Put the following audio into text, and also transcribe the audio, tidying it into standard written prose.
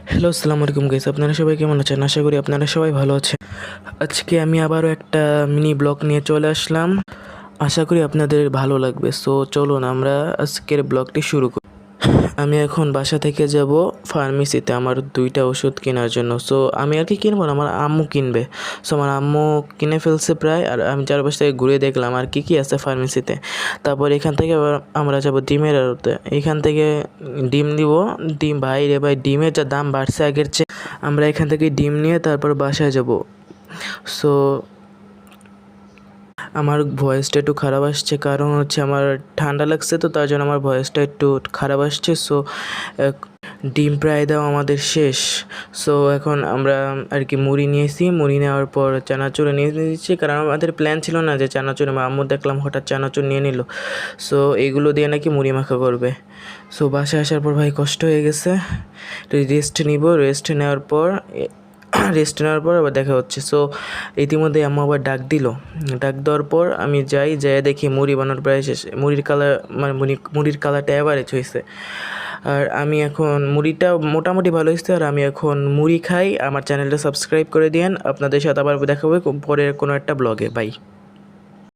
Hello, আসসালামু আলাইকুম guys. আপনারা সবাই কেমন আছেন? আশা করি আপনারা সবাই ভালো আছেন। আজকে আমি আবারও একটা মিনি ব্লগ নিয়ে চলে আসলাম। আশা করি আপনাদের ভালো লাগবে। সো চলুন আমরা আজকের ব্লগটি শুরু করি। আমি এখন বাসা থেকে যাব ফার্মেসিতে আমার 2টা ওষুধ কেনার জন্য। সো আমি আর কি কিনবো না, আমার আম্মু কিনবে। সো আমার আম্মু কিনে ফেলছে প্রায়, আর আমি চারপাশ থেকে ঘুরে দেখলাম আর কি কি আছে ফার্মেসিতে। তারপর এখান থেকে আবার আমরা যাব ডিমের আড়তে। এখান থেকে ডিম নিব। ডিম ভাই রে ভাই, ডিমের যা দাম বাড়ছে আগের চেয়ে। আমরা এখান থেকে ডিম নিয়ে তারপর বাসায় যাব। সো আমার ভয়েসটা একটু খারাপ আসছে, কারণ হচ্ছে আমার ঠান্ডা লাগছে, তো তার জন্য আমার ভয়েসটা একটু খারাপ আসছে। সো ডিম প্রায় দাও আমাদের শেষ। সো এখন আমরা আর কি মুড়ি নিয়েছি, মুড়ি নেওয়ার পর চানাচুর নিয়ে নিয়েছি, কারণ আমাদের প্ল্যান ছিল না যে চানাচুর, আমার আম্মু দেখলাম হঠাৎ চানাচুর নিয়ে নিল। সো এগুলো দিয়ে নাকি মুড়ি মাখা করবে। সো বাসায় আসার পর ভাই কষ্ট হয়ে গেছে, রেস্ট নিব। রেস্ট নেওয়ার পর আবার দেখা হচ্ছে। সো ইতিমধ্যে আম্মু আবার ডাক দিল। ডাক দেওয়ার পর আমি যাই দেখি মুড়ি বানানোর প্রায় শেষ। মুড়ির কালার মানে মুড়ির কালারটা অ্যাভারেজ হয়েছে। আর আমি এখন মুড়িটা মোটামুটি ভালো হয়েছে, আর আমি এখন মুড়ি খাই। আমার চ্যানেলটা সাবস্ক্রাইব করে দিয়েন। আপনাদের সাথে আবার দেখা হবে পরের কোনো একটা ব্লগে। বাই।